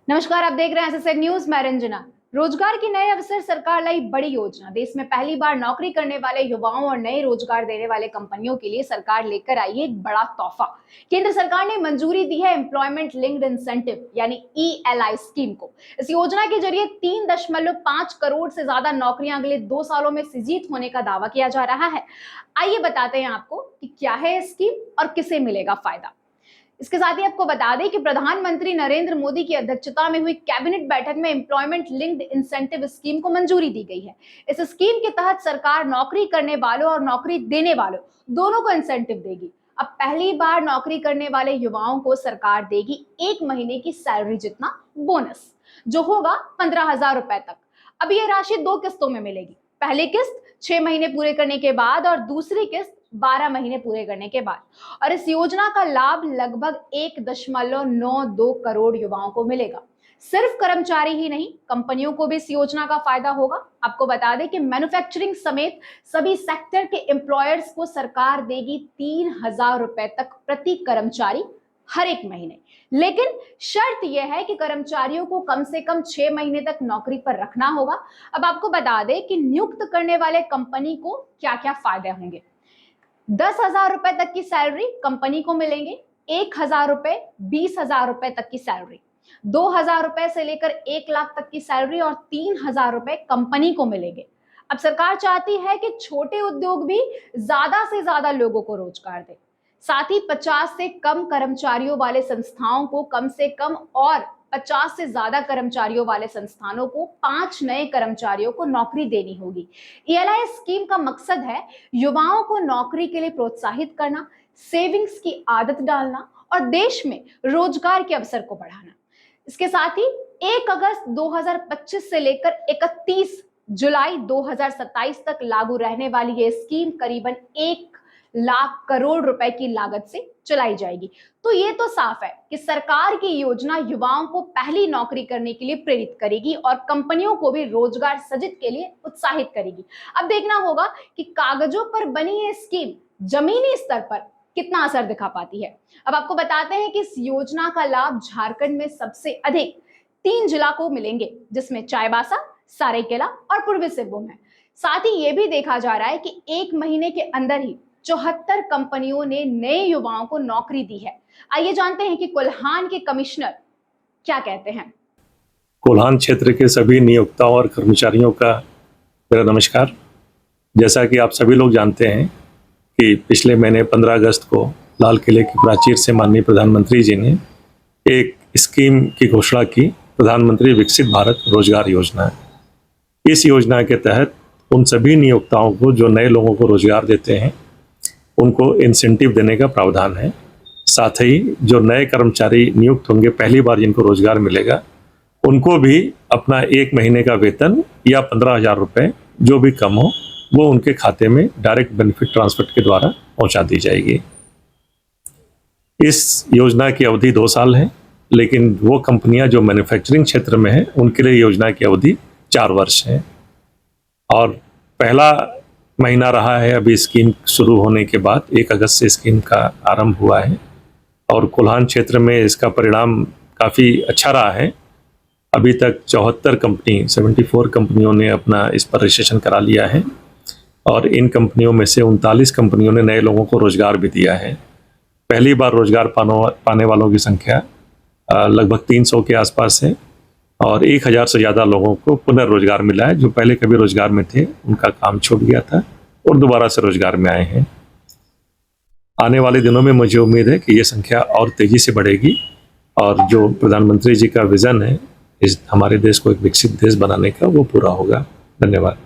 नमस्कार, आप देख रहे हैं एसएसएन न्यूज। मैं रंजना। रोजगार की नए अवसर सरकार लाई बड़ी योजना। देश में पहली बार नौकरी करने वाले युवाओं और नए रोजगार देने वाले कंपनियों के लिए सरकार लेकर आई है एक बड़ा तोहफा। केंद्र सरकार ने मंजूरी दी है एम्प्लॉयमेंट लिंक्ड इंसेंटिव यानी ईएलआई स्कीम को। इस योजना के जरिए 3.5 करोड़ से ज्यादा नौकरियां अगले 2 सालों में सृजित होने का दावा किया जा रहा है। आइए बताते हैं आपको कि क्या है ये स्कीम और किसे मिलेगा फायदा। इसके साथ ही आपको बता दें कि प्रधानमंत्री नरेंद्र मोदी की अध्यक्षता में हुई कैबिनेट बैठक में एम्प्लॉयमेंट लिंक्ड इंसेंटिव स्कीम को मंजूरी दी गई है। इस स्कीम के तहत सरकार नौकरी करने वालों और नौकरी देने वालों दोनों को इंसेंटिव देगी। अब पहली बार नौकरी करने वाले युवाओं को सरकार देगी 1 महीने की सैलरी जितना बोनस, जो होगा 15,000 रुपए तक। अब ये राशि 2 किस्तों में मिलेगी। पहली किस्त 6 महीने पूरे करने के बाद और दूसरी किस्त 12 महीने पूरे करने के बाद। और इस योजना का लाभ लगभग 1.92 करोड़ युवाओं को मिलेगा। सिर्फ कर्मचारी ही नहीं, कंपनियों को भी इस योजना का फायदा होगा। आपको बता दें कि मैन्युफैक्चरिंग समेत सभी सेक्टर के एम्प्लॉयर्स को सरकार देगी 3,000 रुपए तक प्रति कर्मचारी हर एक महीने। लेकिन शर्त यह है कि कर्मचारियों को कम से कम 6 महीने तक नौकरी पर रखना होगा। अब आपको बता दें कि नियुक्त करने वाले कंपनी को क्या क्या फायदे होंगे। 10,000 रुपए तक की सैलरी कंपनी को मिलेंगे, 1,000 रुपए 20,000 रुपए तक की सैलरी, 2,000 रुपए से लेकर 1 लाख तक की सैलरी और 3,000 रुपए कंपनी को मिलेंगे। अब सरकार चाहती है कि छोटे उद्योग भी ज्यादा से ज्यादा लोगों को रोजगार दे। साथ ही 50 से कम कर्मचारियों वाले संस्थाओं को कम से कम और 50 से ज्यादा कर्मचारियों वाले संस्थानों को 5 नए कर्मचारियों को नौकरी देनी होगी। ईएलआई स्कीम का मकसद है युवाओं को नौकरी के लिए प्रोत्साहित करना, सेविंग्स की आदत डालना और देश में रोजगार के अवसर को बढ़ाना। इसके साथ ही 1 अगस्त 2025 से लेकर 31 जुलाई 2027 तक लागू रहने वाली ये स्कीम करीबन 1 लाख करोड़ रुपए की लागत से चलाई जाएगी। तो ये तो साफ है कि सरकार की योजना युवाओं को पहली नौकरी करने के लिए प्रेरित करेगी और कंपनियों को भी रोजगार सृजित के लिए उत्साहित करेगी। अब देखना होगा कि कागजों पर बनी ये स्कीम जमीनी स्तर पर कितना असर दिखा पाती है। अब आपको बताते हैं कि इस योजना का लाभ झारखंड में सबसे अधिक 3 जिला को मिलेंगे, जिसमें चाईबासा, सरायकेला और पूर्वी सिंहभूम है। साथ ही ये भी देखा जा रहा है कि 1 महीने के अंदर ही 74 कंपनियों ने नए युवाओं को नौकरी दी है। आइए जानते हैं कि कोल्हान के कमिश्नर क्या कहते हैं। कोल्हान क्षेत्र के सभी नियोक्ताओं और कर्मचारियों का मेरा नमस्कार। जैसा कि आप सभी लोग जानते हैं कि पिछले महीने 15 अगस्त को लाल किले की प्राचीर से माननीय प्रधानमंत्री जी ने एक स्कीम की घोषणा की, प्रधानमंत्री विकसित भारत रोजगार योजना। इस योजना के तहत उन सभी नियोक्ताओं को जो नए लोगों को रोजगार देते हैं उनको इंसेंटिव देने का प्रावधान है। साथ ही जो नए कर्मचारी नियुक्त होंगे, पहली बार जिनको रोजगार मिलेगा, उनको भी अपना 1 महीने का वेतन या 15,000 रुपये जो भी कम हो वो उनके खाते में डायरेक्ट बेनिफिट ट्रांसफर के द्वारा पहुंचा दी जाएगी। इस योजना की अवधि 2 साल है, लेकिन वो कंपनियां जो मैन्युफैक्चरिंग क्षेत्र में हैं उनके लिए योजना की अवधि 4 वर्ष है। और पहला महीना रहा है अभी स्कीम शुरू होने के बाद, 1 अगस्त से स्कीम का आरंभ हुआ है और कोल्हान क्षेत्र में इसका परिणाम काफ़ी अच्छा रहा है। अभी तक 74 कंपनियों ने अपना इस पर रजिस्ट्रेशन करा लिया है और इन कंपनियों में से 39 कंपनियों ने नए लोगों को रोजगार भी दिया है। पहली बार रोजगार पाने वालों की संख्या लगभग 300 के आसपास है और 1,000 से ज़्यादा लोगों को पुनर्रोजगार मिला है। जो पहले कभी रोजगार में थे उनका काम छूट गया था और दोबारा से रोजगार में आए हैं। आने वाले दिनों में मुझे उम्मीद है कि ये संख्या और तेजी से बढ़ेगी और जो प्रधानमंत्री जी का विजन है इस हमारे देश को एक विकसित देश बनाने का, वो पूरा होगा। धन्यवाद।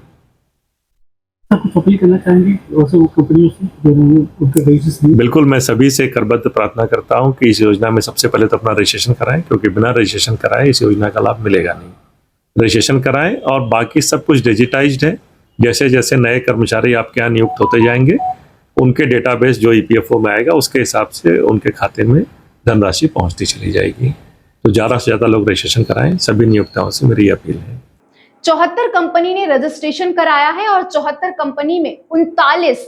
कुछ अपील करना चाहेंगे कंपनियों से? बिल्कुल, मैं सभी से करबद्ध प्रार्थना करता हूं कि इस योजना में सबसे पहले तो अपना रजिस्ट्रेशन कराएं, क्योंकि बिना रजिस्ट्रेशन कराए इस योजना का लाभ मिलेगा नहीं। रजिस्ट्रेशन कराएं और बाकी सब कुछ डिजिटाइज्ड है। जैसे जैसे नए कर्मचारी आपके यहाँ नियुक्त होते जाएंगे, उनके डेटाबेस जो ईपीएफओ में आएगा उसके हिसाब से उनके खाते में धनराशि पहुँचती चली जाएगी। तो ज़्यादा से ज़्यादा लोग रजिस्ट्रेशन कराएं, सभी नियोक्ताओं से मेरी अपील है। 74 कंपनी ने रजिस्ट्रेशन कराया है और 74 कंपनी में 39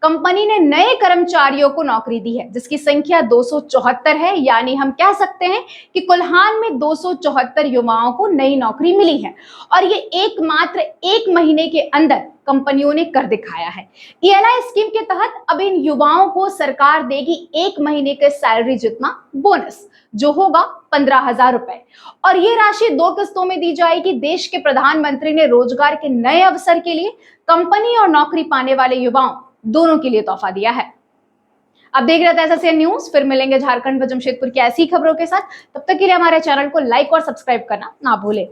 कंपनी ने नए कर्मचारियों को नौकरी दी है, जिसकी संख्या 274 है। यानी हम कह सकते हैं कि कुल्हान में 274 युवाओं को नई नौकरी मिली है और ये एकमात्र 1 महीने के अंदर कंपनियों ने कर दिखाया है। ईएनआई स्कीम के तहत अब इन युवाओं को सरकार देगी 1 महीने के सैलरी जितना बोनस, जो होगा 15,000 रुपए, और ये राशि 2 किस्तों में दी जाएगी। देश के प्रधानमंत्री ने रोजगार के नए अवसर के लिए कंपनी और नौकरी पाने वाले युवाओं दोनों के लिए तोहफा दिया है। अब देख रहे थे एसएसएन न्यूज, फिर मिलेंगे झारखंड व जमशेदपुर की ऐसी खबरों के साथ। तब तक के लिए हमारे चैनल को लाइक और सब्सक्राइब करना ना भूलें।